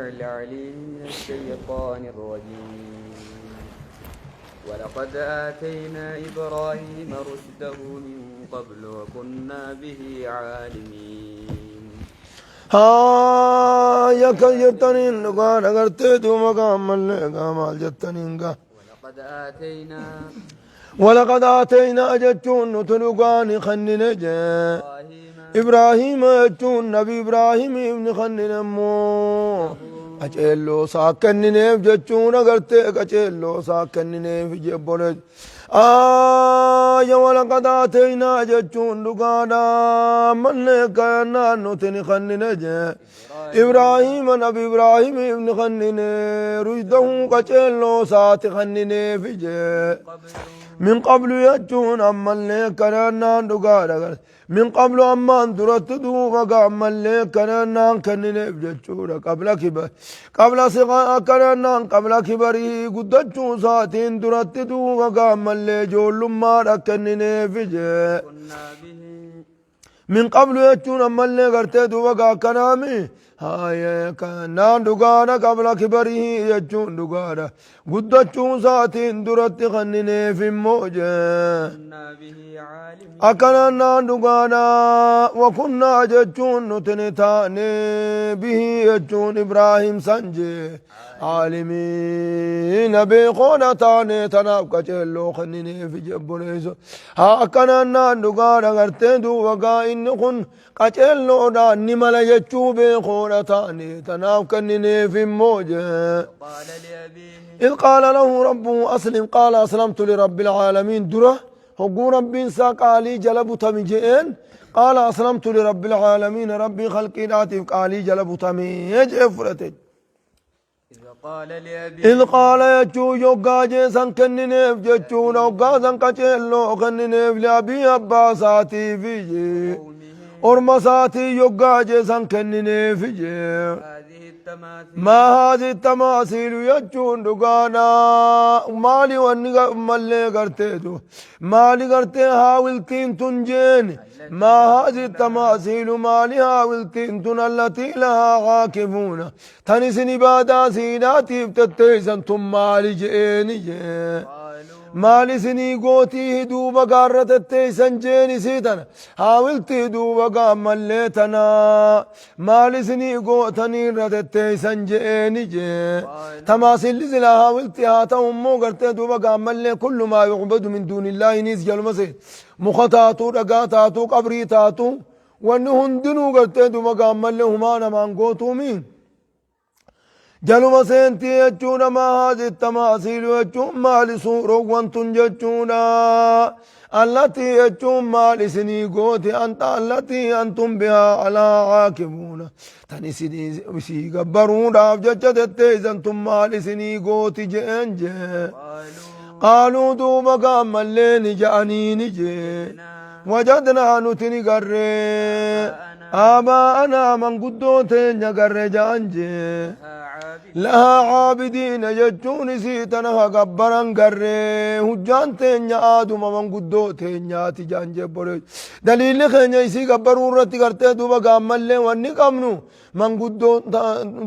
العليم من الشيطان الرجيم. ولقد آتينا إبراهيم رشده من قبل وكنا به عالمين. ها يك جتنين لقان أغرتي دوما قامل قامال جتنين قا ولقد آتينا جتون نتلقان خنن جا إبراهيم جتون نبي إبراهيم ابن خنن مو أجلو ساكنن جتون أغرتي أجلو ساكنن في جبولج ولقد آتينا جتون لقانا من كان نتن خنن جا إبراهيم نبي إبراهيم ابن خنن رشده أجلو سات خنن في جا من قبل يجون أما اللي كنا ندقال من قبل أما درت دوغا أما اللي كنا كننا بجتشورا قبل صغاء كنا قبل كبره قدتشو ساتين درت دوغا أما اللي جول ما كننا بجا من قبل يجون أما اللي قرت دوغا كنامي هاي كنا دغانا قبل كبره يجون دغانا قدتشون ساتين درت خنني في موجة أكنا دغانا وكنا جتشون نتنتاني به يجون إبراهيم سنجي عالمين بيخونا تاني تنابك جلو خنني في جبوليسو ها أكنا دغانا غرتين دوغا إنكن قجلو داني ملا يجو بيخونا تاني تناو كنني في موجة إذ قال له ربه أسلم قال أسلمت لرب العالمين درة هقو ربي ساق علي جلب تمجئين قال أسلمت لرب العالمين ربي خلقي ناتف علي جلب تميج إفرتج إذ قال يجو يوغا جيسان كننيف جيشو نوغا سان كچلو كننيف لأبي أباساتي فيجي أرمساتي يوغا جيسان كننيف جي ما هذه التماثيل يجون دغانا مالي ونغا ملي غرتيدو مالي غرتي هاولتين تنجين ما هذه التماثيل مالي هاولتين تن التي لها عاكفون تنسني بادا سيناتي بتتيسن ثم مالي جيني مالي سني قوتي دوبا قارت التيسن جيني سيتنا حاولتي دوبا قام مليتنا مالي سني قوتني رت التيسن جيني جي تماثيل زلا حاولتي هاتا امو قرتي دوبا قام ملي كل ما يعبد من دون الله نيس جل مسيح مخطاتو رقاتاتو قبريتاتو وانهن دنو قرتي دوبا قام ملي همانا من قوتو مين جلوم سنتي يجونا ما هذه التماثيل يجون مالي سورو وانتن يجونا التي يجون مالي سني قوتي أنت التي أنتم بها على عاكبون تاني سي قبرون راف ججد التيز أنتم مالي سني قوتي جئن جي قالوا دوما قام اللين جانين جي وجدنا نتني قري آباءنا من قدوتين قري جانجي لها عابدين يجون سيتنا قبران قري هجان تين آدم من قدوتين ياتي جانجي بوريج دليل خين يسي قبرون رتي قرتي دوبا قامل لي واني قامنو من قدوت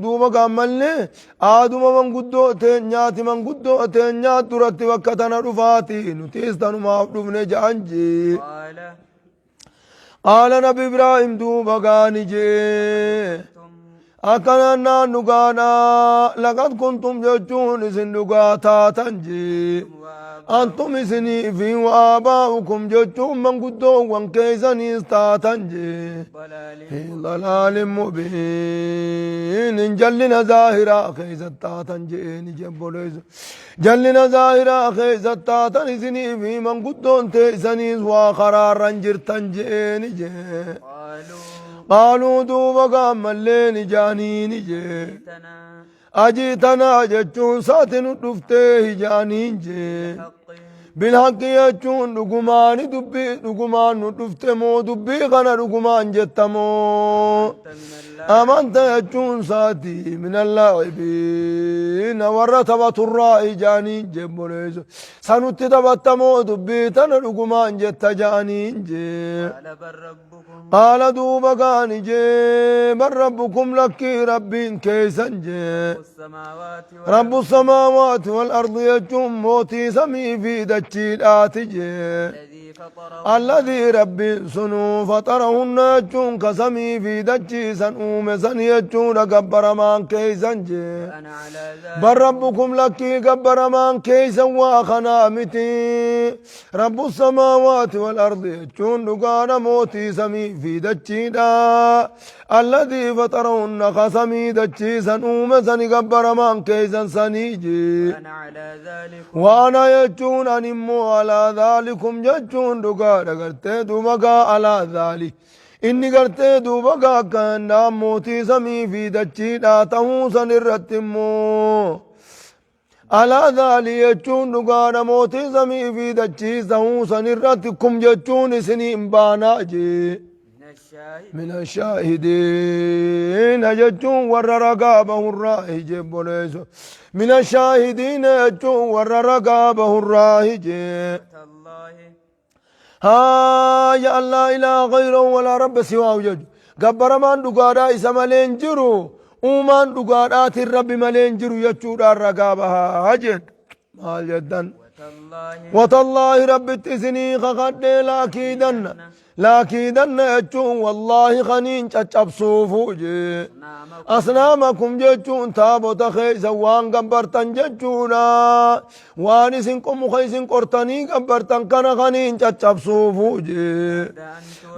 دوبا قامل لي آدم من قدوتين ياتي من قدوتين ياتي رتي وقتنا رفاتي نتيستانو معبدون جانجي قال نبي إبراهيم دوبا قاني جي أكنا نغانا لقد كنتم جتون سندقا تاتنجي أنتم سني في وآباؤكم جتون من قدو وانكيسن استاتنجي في ضلال مبين جلنا ظاهرا خيزة تاتنجي نجبوليز جلنا ظاهرا خيزة تاتن سني في من قدون تيسني وخرار رنجر تنجي نجي قالوا دوبا قام اللين جانين جي أجيتنا جتون ساتن رفته جانين جي بالحق يجون رقمان رقمان رفته مو دبي خنا رقمان جتمو أمانت يجون ساتي من اللاعبين ورتبت الرائي جانين جي بوليزو سنت تبتمو دبي تنا رقمان جت جانين جي قال دوبا قاني جي من ربكم لك رب كيسا جي رب السماوات والأرض يجوم موتي سمي في دجي الآتجي الذي رب سنو فطرهن يجون كسمي في دجي سنوم سن يجون قبر مان كيسا جي بل ربكم لك قبر مان كيسا واخنا متي رب السماوات والأرض يجون لقانا موتي سمي في دجيدا الذي فطرهن خسمي دجي سنوم سن قبر مان كيسا سنيجي وانا يجون انمو على ذلكم يجون لقانا قرتي دوبقا على ذلك inni gartee duuba gaakkaan mootii samii fi dachiidha ta'uu san irratti immoo alaa dhaalii jechuun dhugaadha mootii samii fi dachii ta'uu san irratti kum jechuun isiniin baanaa jee من الشاهدين جتون ور رقابه الراهج بوليسو من الشاهدين جتون ور رقابه الراهج ها يا الله إله غيره ولا رب سواه جج قبر من دقادا إسا ملين جرو ومن دقادات الرب ملين جرو يجور الرقابها هجد مال جدا وتالله رب التسني خقد لكيدن يجون والله خنين تشبسوفو جي أصنامكم جتون تابوت خيسا وان قبرتن جتونا وان سنكم خيسن قرطني قبرتن كان خنين تشبسوفو جي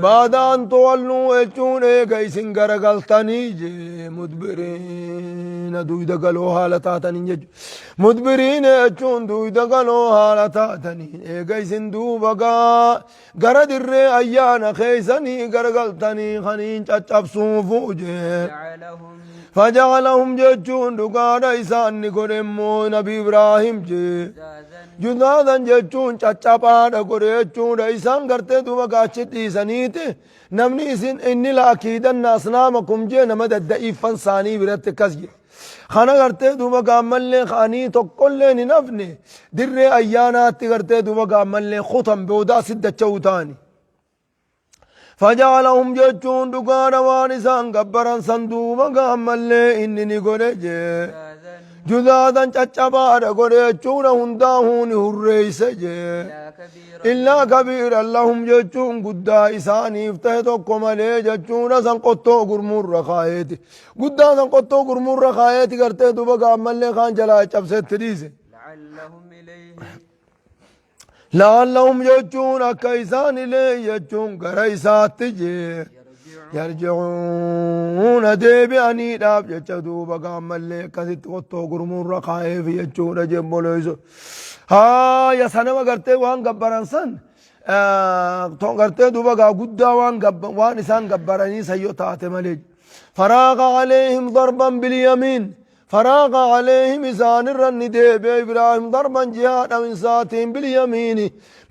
بعد أن تولوا يجون ايقايسن قرقلتني جي مدبرين دويدا قلو حالتاتني جج مدبرين يجون دويدا قلو حالتاتني ايقايسن دوبقا قرد الرئي أيانا خيسني قرقلتني خنين تشبسوفو جي فجعلهم جتون دقانا إسان نقرمو نبي إبراهيم جي جدادا جتون چچپادا قريتون إسان قرتي دوما قاچت إسانيتي نمني إسن إني لأكيدن أصنامكم جي نمد الدئيفا ثاني برت كسجي خانا قرتي دوما قامل لي خاني تقل لي نفني در أيانات قرتي دوما قامل لي خطم بودا سدة چوتاني فجعلهم جتون دقانا وانسان قبرا صندوبا قامل لي إني نقول جي جدادا چچپادا قريتون هنداهون الرئيس جي إلا كبيرا لهم جتون قدا إساني افتهتكم عليه جتون سنقطو قرمور رخايتي قدا سنقطو قرمور رخايتي قرتي دوبا قامل لي خان جلا چبسة تريسي لعلهم جتون كيسان إليه جتون قريسات جي يرجعون ديبئني داب جتشدو بقام اللي كثت قطو قرمون رقائف يجون جنبو ليسو ها يا سنما قرتي وان قبران سن تون قرتي دو بقا قدا وان إسان قبراني سيو تاتي مليج فراغ عليهم ضربا باليمين فراغ عليهم إسان الرن ديبئ إبراهيم ضربا جهاد من ساتين باليمين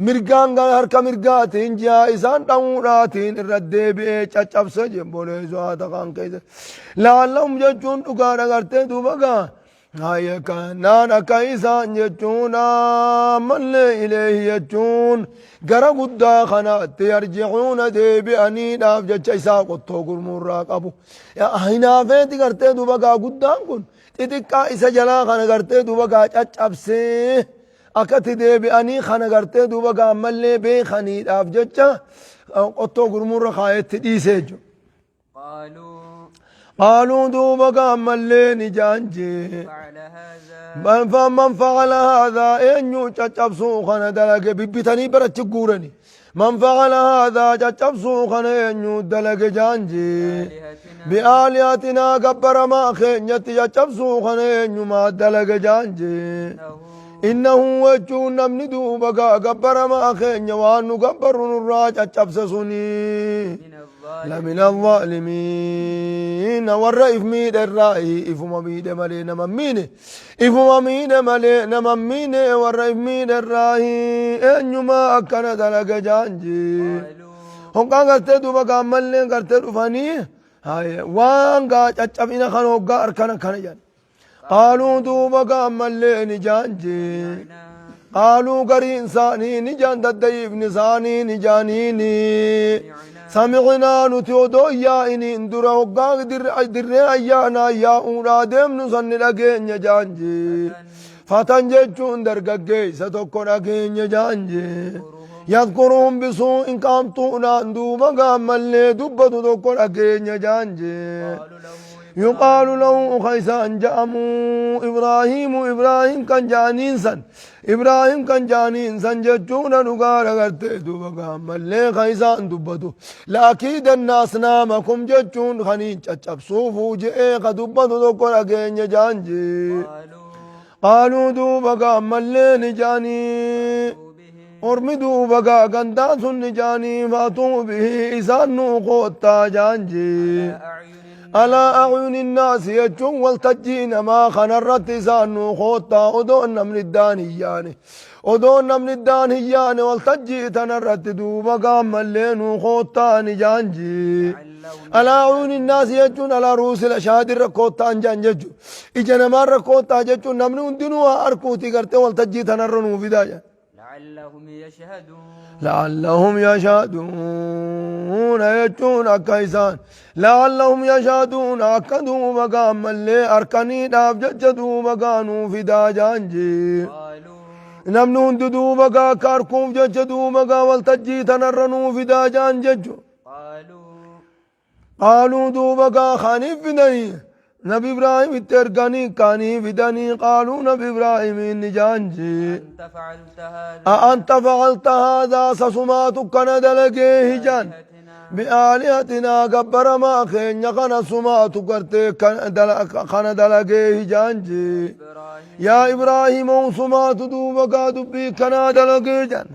مرقان هركا مرقاتين جا إسان تاوراتين الرد ديبئ چچب سجن بولي زواتا خان كيسا لعلهم جچون دقانا کرتے دو بقا هاي كانانا كيسان جچون من لي إليه جچون قرى قدا خنات يرجعون ديبئني ناف جچ إسا قطو قرمون راقبو يا هنا فيتي کرتے دو بقا قدان كن تتكا إسا جلا خانا کرتے دو بقا چچب سي أكت ديبئني خانا کرتے دو بقا ملي بي خاني داف جچا قطو قرمون رخايت تديسيجو قالوا دو بقا ملي نجانجي فمن فعل هذا إنيو چچبسو خانا دلق ببتني برچ قورني من فعل هذا چچبسو خانا إنيو دلق جانجي بآلياتنا قبر ما خينيت چچبسو خانا إنيو ما دلق جانجي إنه وجون نمني دو بقا قبر ما خيني وانو قبر نراج چچبسسوني لمن الظالمين والرئيف ميد الرأي إفما ميد ملي نممين إفما ميد ملي نممين والرئيف ميد الرأي إنما أكنا دلق جانجي هم كان قرتي دوبا قامل لين قرتي رفاني هاي وان قا چچبين خانو قا أركنا كان جان قالوا دوبا قامل لين جانجي قالوا قرين ثاني نجان دديف نساني نجانيني سمعنا نتودو يا إني اندرا وقاق در أيانا يا أونا ديم نصن لقين جانجي فتن جيشون درقاقي ستوكو لقين جانجي يذكرهم بسوء قامتونا اندو مقام اللي دبتو توكو لقين جانجي يقال له خيسان جامو إبراهيم كان جانين سن إبراهيم كان جانين سن جتشونا نقار غرتي دوبا قام اللي خيسان دبتو لأكيد الناس نامكم جتشون خنين چچبسوفو جئ خدبتو دوكو لقين جانجي قالوا دوبا قام اللي نجاني ormi duuba gaa gandaan sun ni jaanii faatuu bihi isaan nuu qoottaa jaanji alaa acyuni innaasi jechuun waltajjii namaa kanarratti isaan nuu qoottaa odoon namni iddaan hiyyaane odoon namni iddaan hiyyaane waltajjii tanarratti duuba gaammallee nuu qoottaa ni jaanji alaa acyuni innaasi jechuun alaa ruusil ashaadirra qoottaan jaan jechu ija namaarra qoottaa jechuun namni hundinuu haa arkuuti gartee waltajjii tanarra nuu fidaa jaan لعلهم يشهدون يجون أكيسان لعلهم يشهدون أكدوا مقام اللي أركني داب ججدوا مقانوا في داجانجي نمنون ددوا مقا كاركوف ججدوا مقا والتجي تنرنوا في داجان ججو قالوا دو مقا خانيف بدني نبي إبراهيم الترقاني كاني بدني قالوا نبي إبراهيم النجانجي أنت فعلت هذا سسماتك ندلقيه جان بآلهتنا قبر ما خين يقن سماتك كان دلقيه جانجي يا إبراهيم سمات دوبك دبي كان دلقيه جان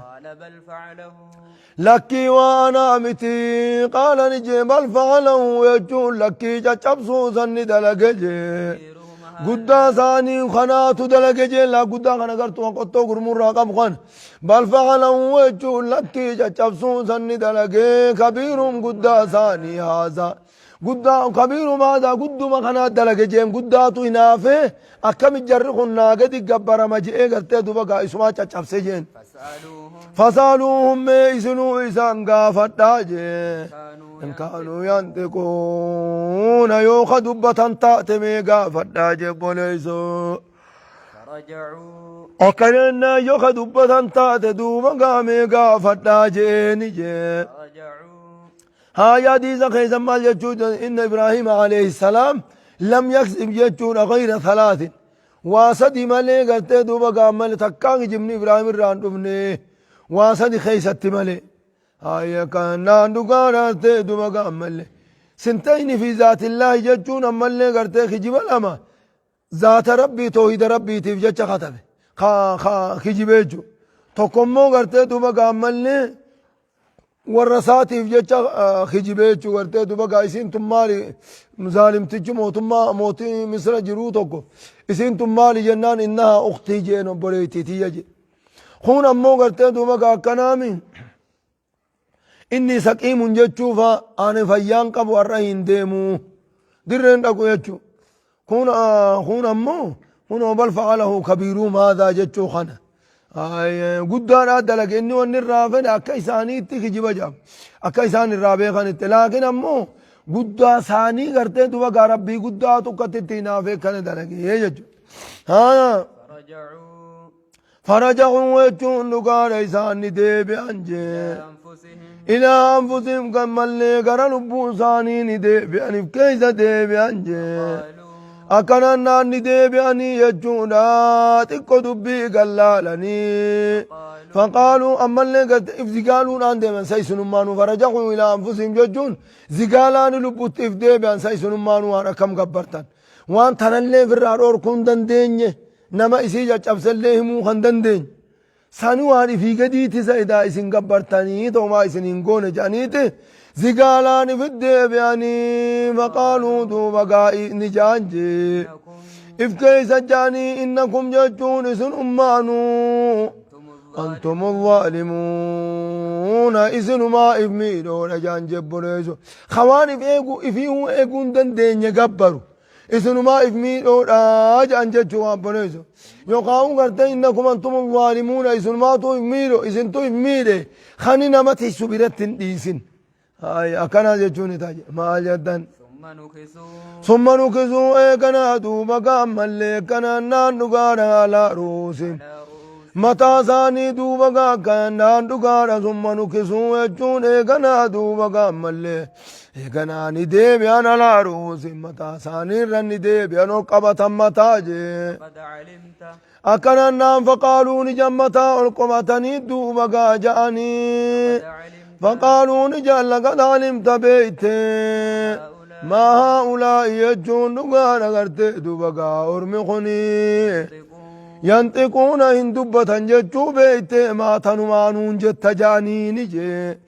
لكي وانا متي قال نجي بل فعله يجون لكي جابسو سن دلقجي قدا ثاني خناتو دلقجي لا قدا خنا قرتو وقتو قرمو راقب خان بل فعله يجون لكي جابسو سن دلقجي كبيرهم قدا ثاني هذا قدا كبيرهم هذا قدو ما خنات دلقجي قدا تو هنافه أكم جرخنا قد قبر مجئي قرتي دوبا اسما جابسي جين فسألوهم إسنو إسان قافت داجي إن كانوا ينطقون يوخ دبة تأتمي قافت داجي بوليسو أكرنا يوخ دبة تأتي دوما قامي قافت داجي نجي هاي حديث خيزا مال يجود إن إبراهيم عليه السلام لم يكسب يجون غير ثلاث واسدي مالي قلت دوبا قام تكاك جمني إبراهيم الران دبني واسدي خيست مالي هاي كان ناندقانا تيدو مقام مالي سنتين في ذات الله ججون مالي قرتي خجب الأما ذات ربي توحيد ربي تفجج خطب خجبيجو تقومو قرتي دو مقام مالي ورساتي فجج خجبيجو قرتي دو مقام اسين تمالي مظالم تجو موتي مصر جرو توقو اسين تمالي جنان إنها أختي جينو بريتي تيجي خون أمو قرتي دو مقام كنامي إني سقيم جتشوفا أنا فيان قبو الرهين ديمو درين أكو يجو خون أمو هنا بل فعله كبيرو ماذا جتشو خنا قدان أدلك إني واني الرافن أكا إساني تخجب جاب أكا إساني الرابي خانت لكن أمو قدا ثاني قرتي دوبا ربي قدا تقتتنا في كان دلك يجو فرجعوا ويجون لقار إساني ديبي أنجي إلى أنفسهم كما اللي قرن بوساني ندي بأني كيس دي بأنجي أكنا ناني دي بأني يجونا تكو دبي قلالني فقالوا أما اللي قد إفزقالون عندي من سيسن مانو فرجعوا إلى أنفسهم يجون زقالان لبوت إفدي بأن سيسن مانو وانا كم قبرتان وان تنالي فرار كون دندين نما إسيجا چبسل لهم خندندين سانواني في قديت سيدا اسن قبرتاني توما اسن انقون جانيت زقالان في الدبياني فقالوا دوبقائي نجانجي إفكي سجاني إنكم ججون اسن أمانو أنتم الظالمون اسن ما إفميدون جانجب بنيسو خواني في إيقو إفيهو إيقون دندين يقبرو إسنما إفمين أوراج أنجت شوان بنيسو يقاوم قرتين إنكم أنتم الظالمون إسنما تو إفميرو إسن تو إفميري خاني نمت سبيرت ديسن هاي أكنا جتشوني تاج ما جدن ثم نكسوا إيقنا دوبا قامل ليقنا نانوغانا على روسي متى ثاني دوبا كان دوغانا ثم نكسوا يجون إيقنا دوبا قامل إيقنا نديبيان على روسي متى ثاني رن نديبيان وقبتا متاجي أكنا نام فقالوا نجمتا القمتني دوبا جاني فقالوا نجال لقد علمت بيتي ما هؤلاء يجون دقانا قرتي دبقا أرمخني ينطقون إن دبتا جتشو بيتي ما تنمانون جت جانيني جي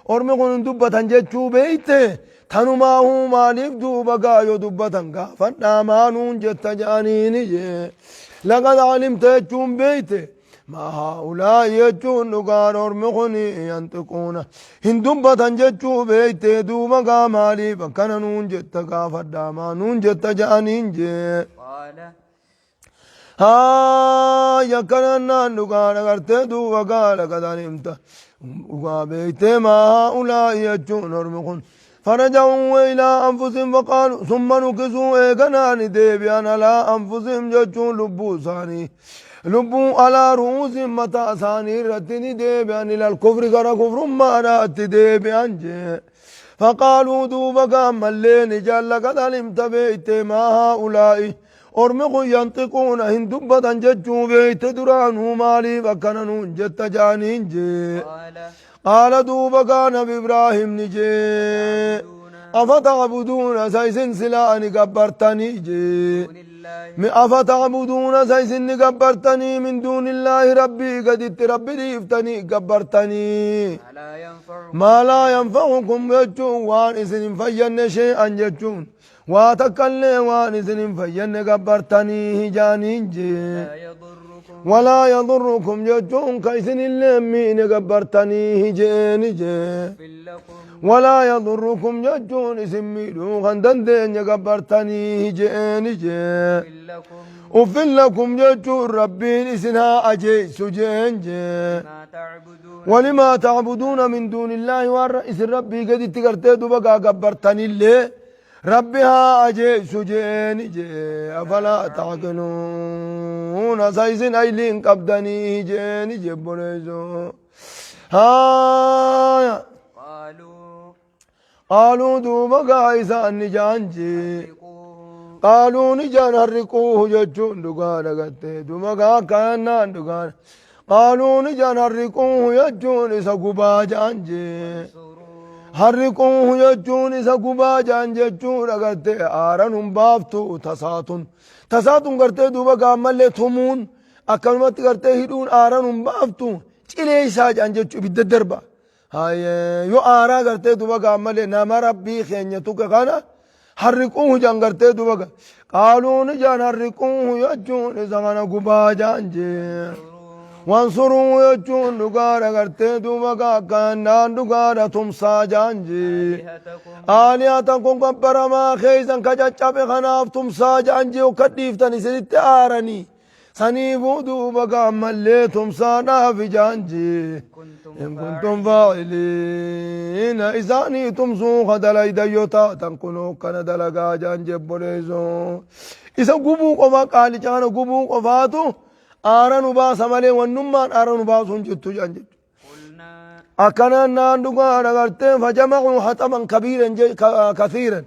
أرمخن دبتا جتشو بيتي تنماه مالف دبقا يو دبتا قافنا مانون جت جانيني جي لقد علمت يجون بيتي ما هؤلاء يجون نقار أرمخني ينطقون هندوبة تنجتشو بيت دوما قامالي فكان نون جت قافر داما نون جت جانين جي ها يكنا نقار قرت دوما قال قد علمت بيت ما هؤلاء يجون أرمخن فرجعوا إلى أنفسهم فقالوا ثم نكسوا إيقنا نديبيان على أنفسهم جتشون لبوساني لبو على رؤوس متى ثاني رتني ديبيان إلى الكفر كرا كفر ما رأت ديبيان جي فقالوا دوبا ملين جل قد علمت بيت ما هؤلاء أرمخوا ينطقون هندبة ججو بيت درانو مالي وكننون جت جانين جي قال دوبا نبي إبراهيم نجي أفتعبدون سيسن سلاني قبرتني جي أفتعبدون سيسن قبرتني من دون الله ربي قد ربي ريفتني قبرتني ما لا ينفعكم يجون وان إذن فين شيئا يجون واتكلم وان إذن فين قبرتني جانين جي ولا يضركم يجون كيسن اللمين قبرتني جين جي ولا يضركم يجون اسميدو غندن دين قبرتني جين جي وفل لكم يجون ربين اسنها أجي سجين جي ولما تعبدون من دون الله والرئيس ربي قد تقرتدوا بقى قبرتني اللي ربها أجي سجين جي أفلا تعقلون سايسن أيلين قبدني جين جي بنيزو ها قالوا دوبا قايسا نجانجي قالوا نجان هرقوه ججون دقانا قتي دوبا كانا دقانا قالوا نجان هرقوه يجون إسا قبا جانجي هرقوه يجون إسا قبا جانجي جون قتي آرانهم بافتو تساتون قرتي دوبا قامل تمون أكلمت قرتي هدون آرانهم بافتو چليسا جانجي بيد دربا هاي يو آرا قرتي دوبا قامل نام ربي خينيتو كغانا حرقوه جان قرتي دوبا قالوا نجان حرقوه يجون إذا غانا قبا جانجي وانصروا يجون دقارا قرتي دوبا كانان دقارا تمسا جانجي آلياتكم قبرا ما خيزا كجاچا بخناف تمسا جانجي وكديفتني سيدت آراني سنيبو دوبا قامل تمسا نافي جانجي إن كنتم فاعلين إذاني تمسوخ دلائد يوتا تنكنو كان دلقا جانجي بوليزو إذا قبو قفا قالي جانا قبو قفاتو آران باس مالي ونمان آران باسون جتو جانجي أكنا ناندقا رغرتين فجمعوا حتما كبيرا كثيرا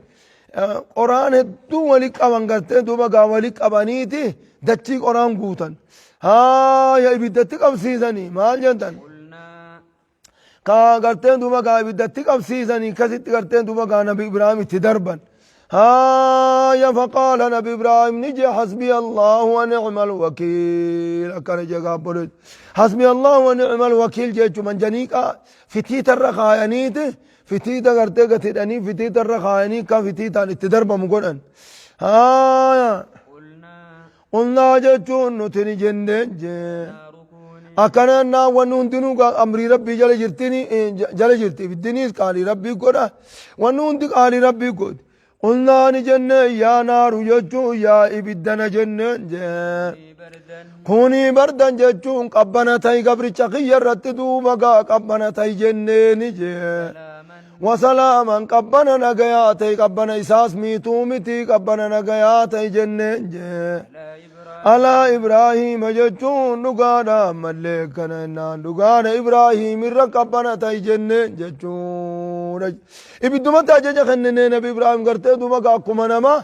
قرآن هدو ولك أبان قرتين دوبا ولك أبانيتي دتشيك قرآن قوتا ها يا إبدتك أبسيزاني مال جنتن كا قرتين دوبا كا إبدتك أبسيزاني كسيت قرتين دوبا كا نبي إبراهيم تدربا ها يا فقال نبي إبراهيم نجي حسبي الله ونعم الوكيل أكان جاء بولد حسبي الله ونعم الوكيل جيتو من جنيكا فتيت الرخايانيت فتيت قرتي قتدني فتيت الرخاياني كا فتيت عن التدربا مقولن ها قلنا جيتو نتني جندن أكنا نا ونوندنو أمري ربي جل جرتي بدنيس قالي ربي قدا ونوندك قالي ربي قد قلنا نجنة يا نار يجو يا إبدنا جنة كوني بردا جتون قبنا تاي قبر شقي الرتدو مقا قبنا تاي جنة نجي وسلاما قبنا نقياتي قبنا إساس ميتو متي قبنا نقياتي جنة على إبراهيم جتون نقانا ملكنا نقانا إبراهيم الرقبنا تاي جنة جتون إبدو متى ججا خننين نبي إبراهيم قرتي دو مقا قمنا ما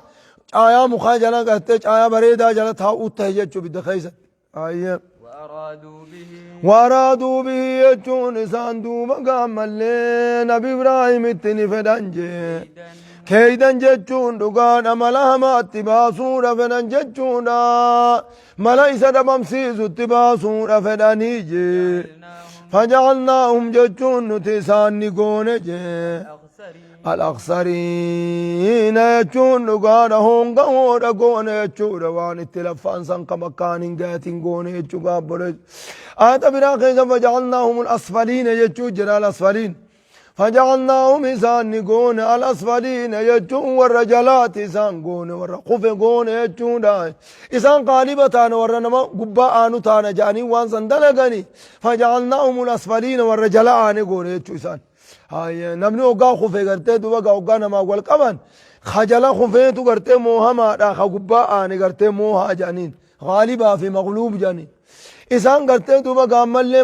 آيا مخاجنا قرتي آيا بريدا جلت هاوت تهججو بدخيزة آية وارادوا به يجون إسان دو مقا ملين نبي إبراهيم التنفدنجي كيدن جتون دقان ملهما اتباسون فنن جتون مليس دممسيس اتباسون فننيجي فجعلناهم جتون نتسان نقونجي الأخسرين يجون دقان هونغا هورا قون يجون وان التلفان سنق مكان قاتين قون يجون قابل آيات براقين فجعلناهم الأسفلين يجون جرى الأسفلين فجعلناهم إسان نقون الأسفلين يجون والرجلات إسان قون والرقف قون يجون إسان قالبتان ورنما قباء تانا جاني وانسان دلقني فجعلناهم الأسفلين والرجلات قون يجون إسان هاي نمني وقا خفه قرتي دوبا وقا نما قول كمان خجلا خفه تو قرتي موها ما راخا قباء قرتي موها جانين غالبا في مغلوب جانين إسان قرتي دوبا قامل لي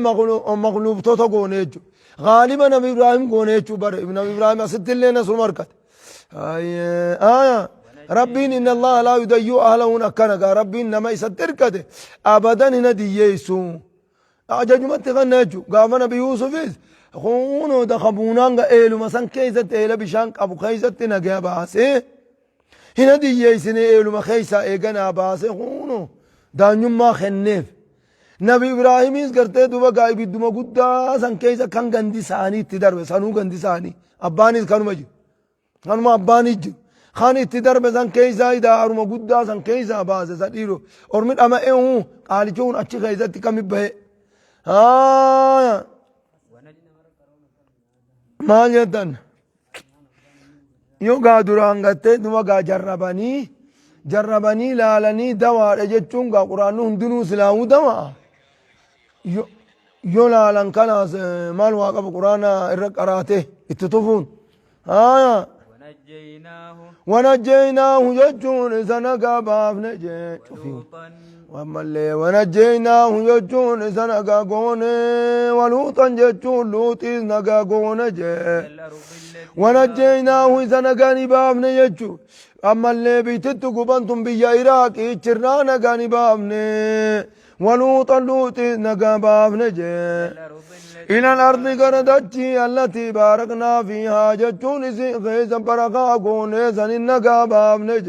مغلوب توتا قون يجون غالبا نبي إبراهيم قونيتشو بر ابن إبراهيم أسد اللي نسو مركت آية ربين إن الله لا يضيع أهله نكنك ربين نما يستركته أبدا هنا دييسو أجاج ما تغنيتشو قام نبي يوسف خونو دخبونان إيلو مسان كيزت إيلا بشانك أبو خيزت نجا باسي هنا دييسني إيلو ما خيسا إيغنا باسي خونو دانيوم ما خنف نبي إبراهيم قرتي دوبا قايب دوما قدا سان كيسا كان غندي ساني تدرب سانو غندي ساني أباني كانوا مجي كانوا ما أباني جو خاني تدرب سان كيسا إذا أرما قدا سان كيسا باز ساديرو أرمت أما إيه قال جون أشي كيسا تكمل به ما جدًا يو قادران قرتي دوما قا جربني لالني دوا رجتشون قا قرآن هندنو سلاو دوا يولا لنكناس مال واقف القرآن الرق أراته اتطفون ونجيناه يجون سنقا بافن ونجيناه يجون سنقا قون ولوطا يجون لوط نقا قون ونجيناه سنقا نبافن يجون أما اللي بيتتو قبنتم بيا إراك إيشرنا نقا نبافن ولوطا لوط نقا بافن إلى الأرض قردتي التي باركنا فيها جتون خيزا برقا قونيزا النقا بافن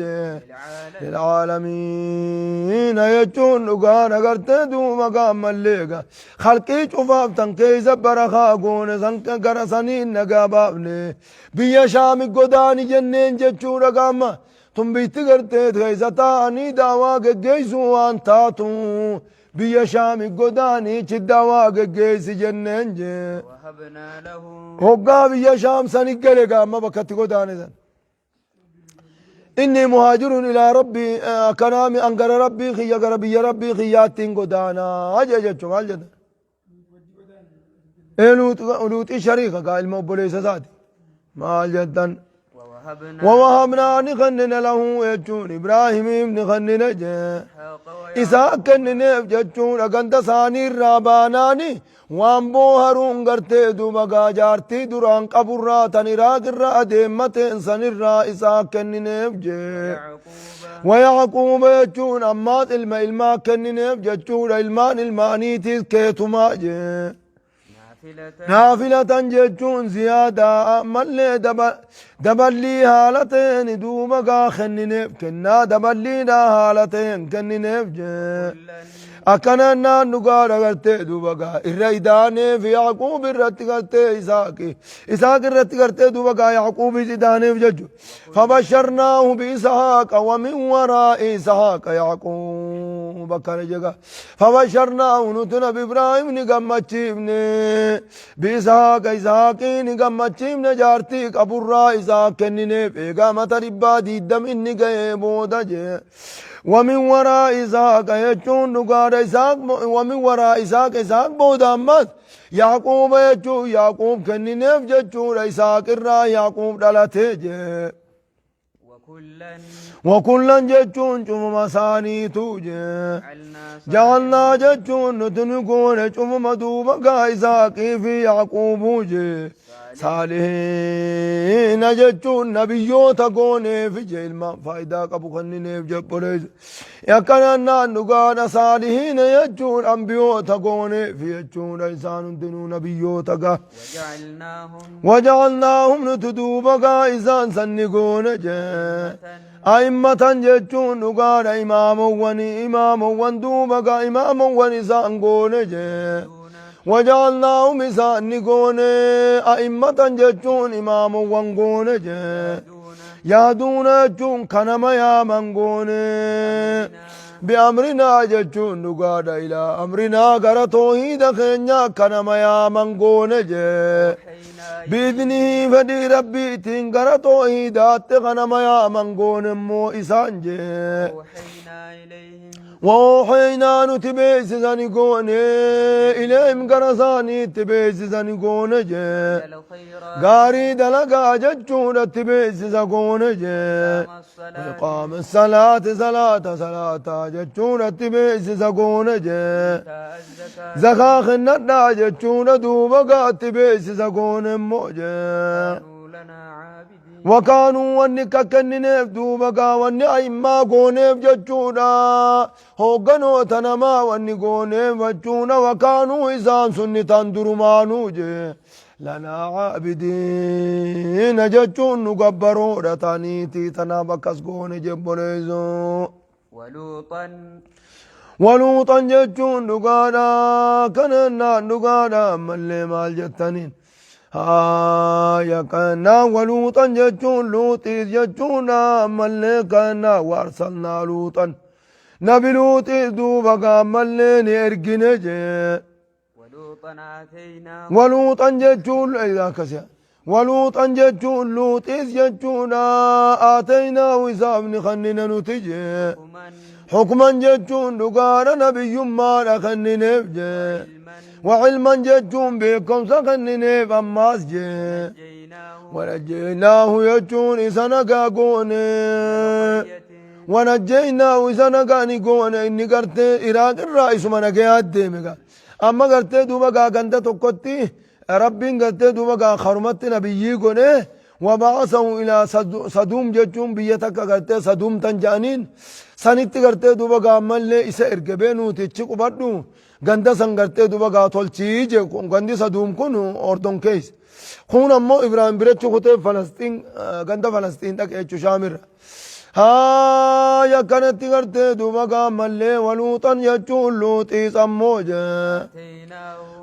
للعالمين يجون لقان قرتدو مقام الليقا خلقي شفاف تنكيزا برقا قونيزا قرساني النقا بافن بيا شامي قداني جنين جتشو رقاما تم بيت قرتد خيزا تاني داواق جيسو وانتاتو بيا شامي قداني چدوا گيس جنن وهبنا له هوغا بيا شام سني گلگا ما بكت قداني اني مهاجر الى ربي كلامي انقر ربي خي ربي ربي خياتين قدانا اجج چمال جد لوط شريكه قال مو بوليس زاد مال جدن ووهبنا نخنن له يجون إبراهيم نخنن إسحاق كنن يجون أكنت ثاني الراباناني وامبو هرون غرتي دوبا جارتي دران قبرا تنرا قرا ديمت انسان الرا إسحاق كنن ويعقوب يجون أمات ilma كنن يجون المانيتي كيتما نافلة جتون زيادة ملي دبلي هالتين دوبا خننف كنا دبلي دا هالتين كننف أكنا نقار قرتي دوبا الرئيداني في يعقوب الرت قرتي إساق الرت قرتي دوبا يعقوب زيداني في ججو فبشرناه بإسحاق ومن وراء إسحاق يعقوب بكر جگا فبشرناه نتنا بإبراهيم نقمتشيبن بإسحاق إسحاق نقمتشيبن جارتي قبرا إسحاق كنني بيقا متربا ديدم إني قيبودا جي ومن وراء إسحاق يجون نقار إسحاق ومن وراء إسحاق بودا أمت يعقوب يجون يعقوب كنني ججون إسحاق الرا يعقوب دلته جي وكلا جتون جم مساني توجه جعلنا جتون نتنقون جم مدوبا قايسا كيف يعقوب جه صالحين جتون نبيو تقون في جيل ما فايدا قبو خنين في جبريز يكنا نقان صالحين يجون أنبيو تقون في جتون إنسان تنو نبيو تقا وجعلناهم نتدوبا قايسا سنقون جه أئمة جتون نقال إمام ون دوبك إمام ون إسان جه وجعلناهم إسان نقون أئمة جتون إمام ون قون جه يهدون جتون كنما يا من قون بأمرنا جتون نقال إلى أمرنا قرأ توحيد خينيا كنما يا من قون جه بإذنه فدي ربي تنقر توحيدات غنما يا منقون مو إسانجي ووحينا نتبيس زنقون إليهم قرصاني تبيس زنقون جي قاري دلقا ججون تبيس زقون جي وإقام الصلاة صلاة ججون تبيس زقون جي زخاخ الندى ججون دوبقا تبيس زقون موجه وكانوا ونك كننف دوبقا وني أئما قونف ججونا هوغنو تنما وني قونف وجونا وكانوا إسان سنتان درمانو جي لنا عابدين ججون نقبرو رتانيتي تنابكس قون جبريزو ولوطا ججون نقانا كننا نقانا ملي مال جتنين يا كنا ولوطا جتون لوطي جتونا ملي كنا وارسلنا لوطا نبي لوطي دوبا ملي نرجن ولوطا جتون إذا كسي ولوطا جتون لوطي جتونا آتينا وزابن خننا نتجي حكما جتون دقار نبي ما خننا بجي وعلما جتون بكم سخنني فماس جي ونجيناه يجون إسانقا قوني ونجيناه إسانقا نقوني إني قرت إراق الرئيس منك يهدمك أما قرت دوبقا قند تقوتي ربين قرت دوبقا خرمت نبيي قوني وبعثوا إلى صدوم جتون بيتك قرت صدوم تنجانين سنت قرت دوبقا ملي إسا إرقبينو تيچيقو بدو ganda sangartee duba gaa tolchii je gandi saduum kun ordon kees kun ammoo ibraahim birachu kutee falastiin ganda falastiin dhaqeechu shaamirra haa yakkanatti gartee duba gaa mallee waluuxan jechuun luuxiis ammoo je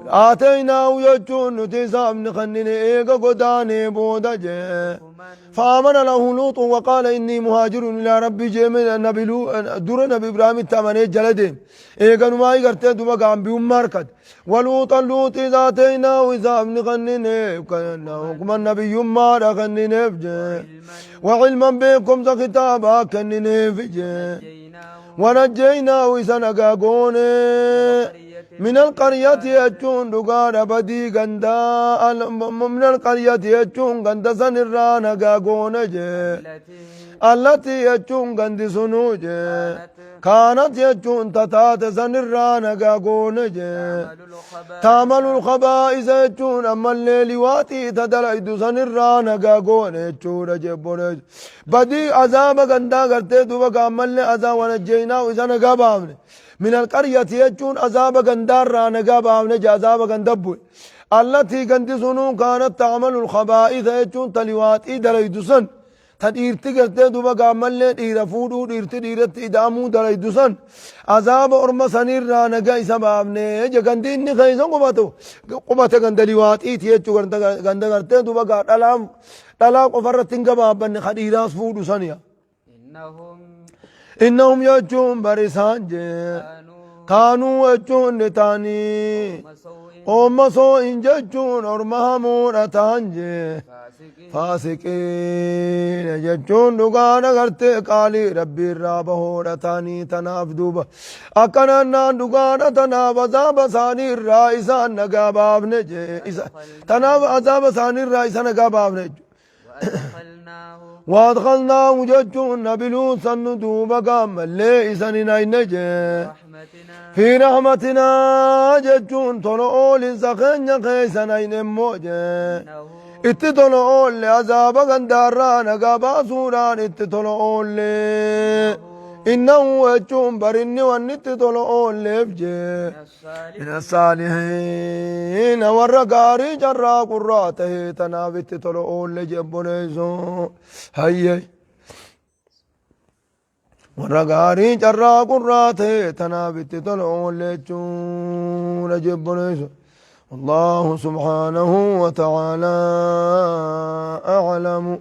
آتيناه يجون نتيسام نخنين إيقا قداني بودا جي فآمن له لوط وقال إني مهاجر إلى ربي جيمين النبي دور نبي إبراهيم التامني جلدين إيقا نمائي قرتي دوبا قام بيوم ماركت ولوطا لوط إذا آتيناه إسام نخنين حكما النبي يمار خنين وعلما بكم ذا خطابا كنين ونجيناه إسانقا قوني من القرية يجون دقار بدي غندا من القرية يجون غندا سنرانا غاغون التي يجون غندي سنوج كانت يجون تتات سنرانا غاغون تعمل الخبائث يجون أما الليل واتي تدلعد سنرانا غاغون يجون جبون بدي عذاب غندا غرتي دوبا أما اللي عذاب ونجينا وإسانا غابامن من القرية يجون عذاب غندار نقاب عمنج عذاب غندبو التي غندي سنو كانت تعمل الخبائث يجون تلواتي دليدسن تديرتي غرتي دوبا قامل دير فودو ديرتي ديرتي ادامو دليدسن عذاب ارما سنير نقا سبابني جغندي اني خيسن قبته غندليواتي يجو غند غرتي دوبا دلام قفرتين غبابن خديراس فودو سنيا إنهم يجون برسان جي كانوا يجون نتاني قوم سوء ججون أرمهمون تانجي فاسقين ججون دقانا غرتي قالي ربي الرابه رتاني تناف دوبا أكنا دقانا تناف عذاب ثاني الرئيسان نقاباب نجي تناف عذاب ثاني الرئيسان نقاباب نجي وادخلناه ججون نبلون سن دوبا قام اللي إسان نجي في رحمتنا ججون طلعول سخن خيسن اين موجه اتطلعول عذاب غنداران قابا سوران اتطلعول إنه ججون برني وان اتطلعول لفجه من الصالحين والرقاري جرى قراته تناف اتطلعول لجبنيزو هيا warra carraa qurraa ta'e tanaaf itti tola oolle jechuudha jebboneessu والله سبحانه وتعالى أعلم